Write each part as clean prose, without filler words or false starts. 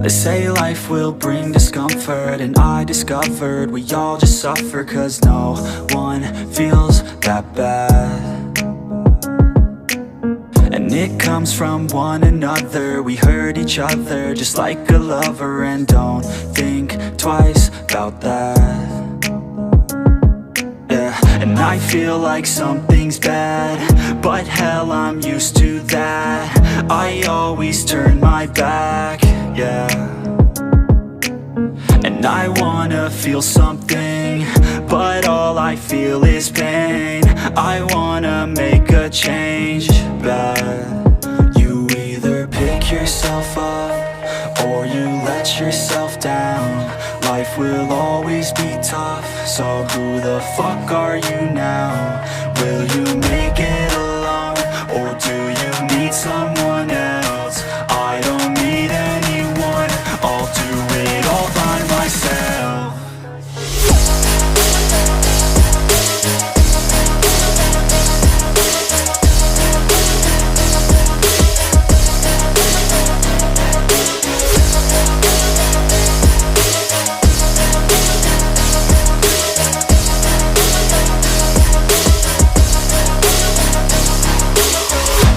They say life will bring discomfort, and I discovered we all just suffer, 'cause no one feels that bad. And it comes from one another. We hurt each other just like a lover, and don't think twice about that. Yeah, and I feel like something's bad, but hell, I'm used to that. I always turn my back, yeah. And I wanna feel something, but all I feel is pain. I wanna make a change, but you either pick yourself up or you let yourself down. Life will always be tough, so who the fuck are you now? Will you make it alone, or do you need someone else? I don't need anyone, I'll do it all by myself.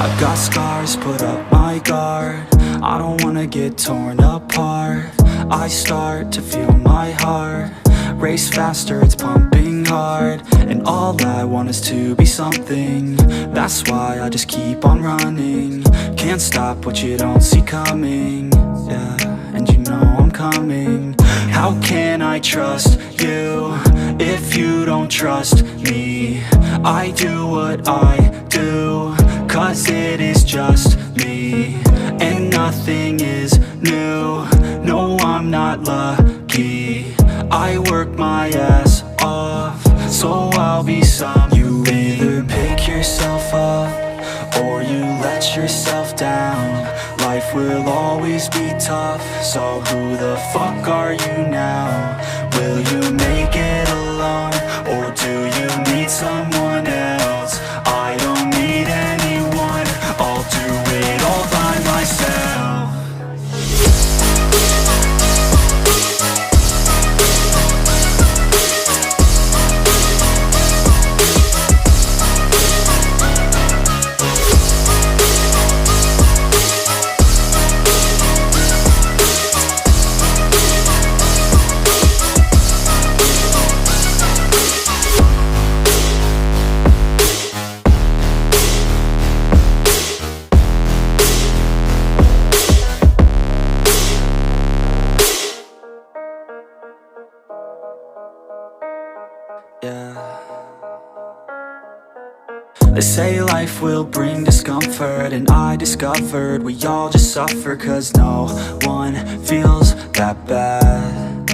I've got scars, put up my guard. I don't wanna get torn apart. I start to feel my heart race faster, it's pumping hard. And all I want is to be something. That's why I just keep on running. Can't stop what you don't see coming. Yeah, and you know I'm coming. How can I trust you if you don't trust me? I do what I do, 'cause it is just me, and nothing is new. No, I'm not lucky. I work my ass off, so I'll be some. You either pick yourself up or you let yourself down. Life will always be tough, so who the fuck are you now? Will you make it alone, or do you need someone else? I don't need anyone, I'll do it all by myself. Yeah. They say life will bring discomfort, and I discovered we all just suffer, 'cause no one feels that bad.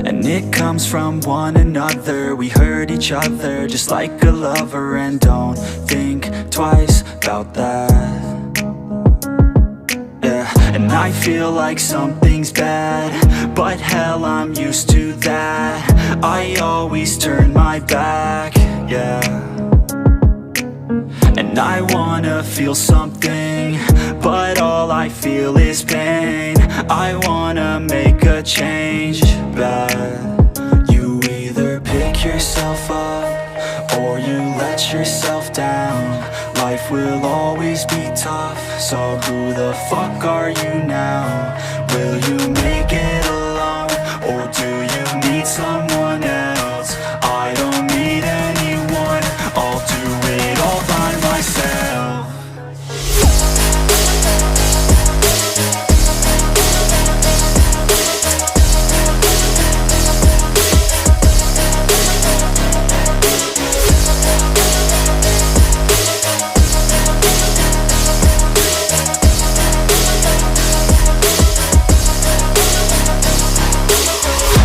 And it comes from one another. We hurt each other just like a lover, and don't think twice about that. Yeah, and I feel like something's bad, but hell, I'm used to that. I always turn my back, yeah. And I wanna feel something, but all I feel is pain. I wanna make a change, but you either pick yourself up or you let yourself down. Life will always be tough, so who the fuck are you now? Will you make it alone, or do you need someone else? I don't need anyone, I'll do it all by myself.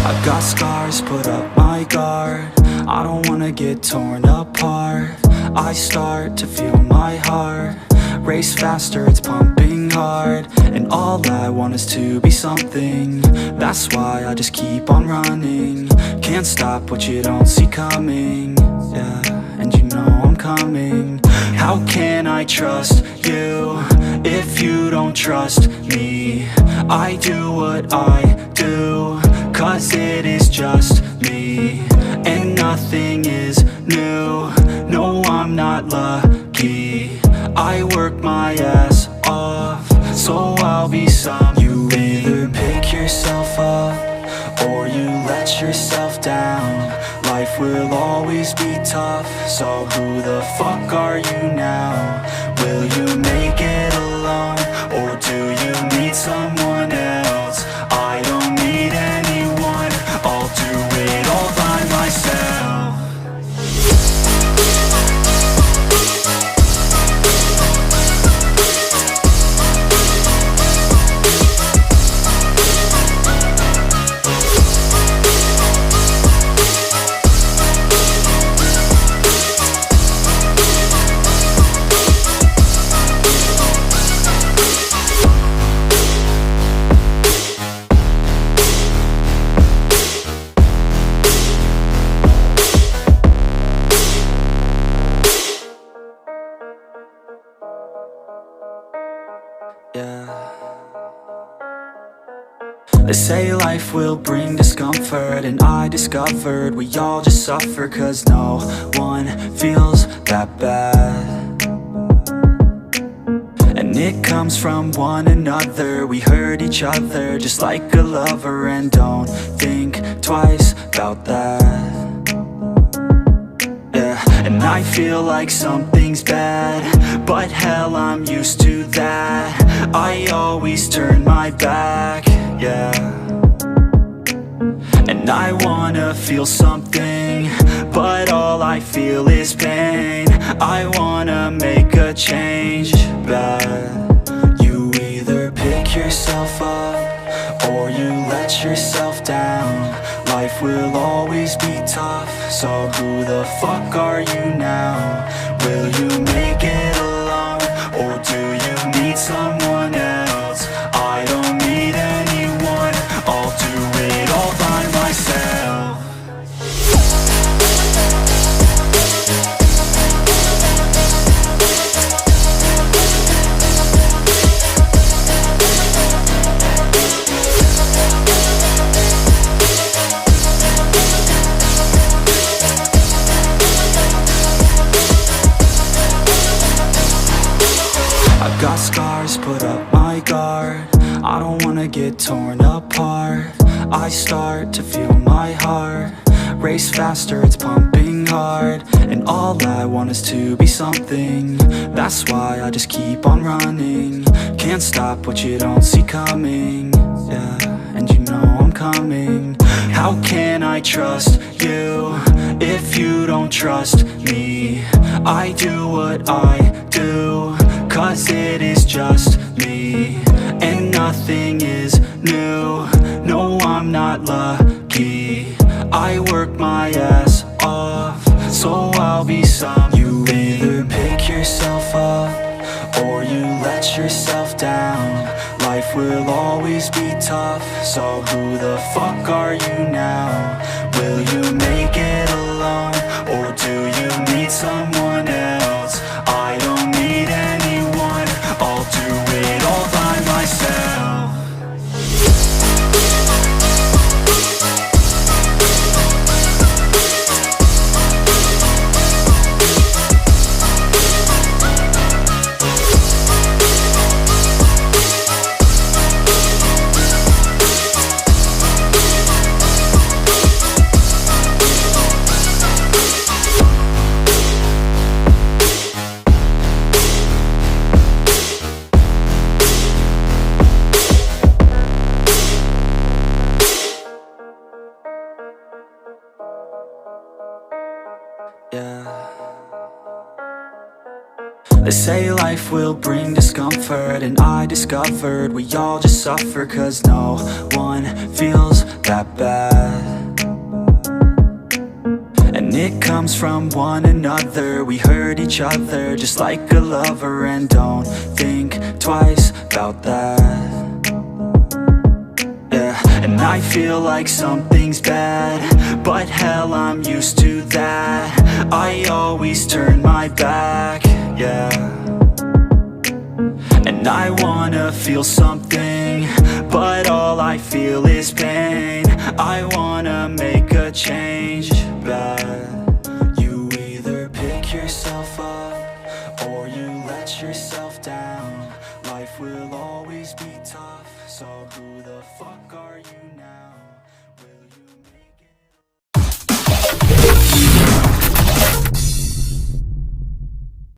I've got scars, put up my guard. I don't wanna get torn apart. I start to feel my heart race faster, it's pumping hard. And all I want is to be something. That's why I just keep on running. Can't stop what you don't see coming. Yeah, and you know I'm coming. How can I trust you if you don't trust me. I do what I do, 'cause it is just me, and nothing is new. No, I'm not lucky, I work my ass off, so I'll be some. You either pick yourself up, or you let yourself down. Life will always be tough, so who the fuck are you now? Will you make it alone, or do you need someone else? I don't need anyone, I'll do it all by myself. They say life will bring discomfort, and I discovered we all just suffer, 'cause no one feels that bad. And it comes from one another, we hurt each other just like a lover, and don't think twice about that. And I feel like something's bad, but hell, I'm used to that. I always turn my back, yeah. And I wanna feel something, but all I feel is pain. I wanna make a change, bad. You either pick yourself up, or you let yourself down. Life will always be tough, so who the fuck are you now? Will you make it alone, or do you need someone else? I don't need anyone, I'll do it all by myself. Got scars, put up my guard. I don't wanna get torn apart. I start to feel my heart race faster, it's pumping hard. And all I want is to be something. That's why I just keep on running. Can't stop what you don't see coming. Yeah, and you know I'm coming. How can I trust you if you don't trust me? I do what I do, 'cause it is just me, and nothing is new. No, I'm not lucky, I work my ass off, so I'll be some. You either pick yourself up, or you let yourself down. Life will always be tough, so who the fuck are you now? Will you make it alone, or do you need someone else? I don't need anyone, I'll do it all by myself. They say life will bring discomfort, and I discovered we all just suffer, 'cause no one feels that bad. And it comes from one another, we hurt each other just like a lover, and don't think twice about that. And I feel like something's bad, but hell, I'm used to that. I always turn my back, yeah. And And I wanna feel something, but all I feel is pain. I wanna make a change, but you either pick yourself up or you let yourself down. Life will always be tough, so who the fuck are you now?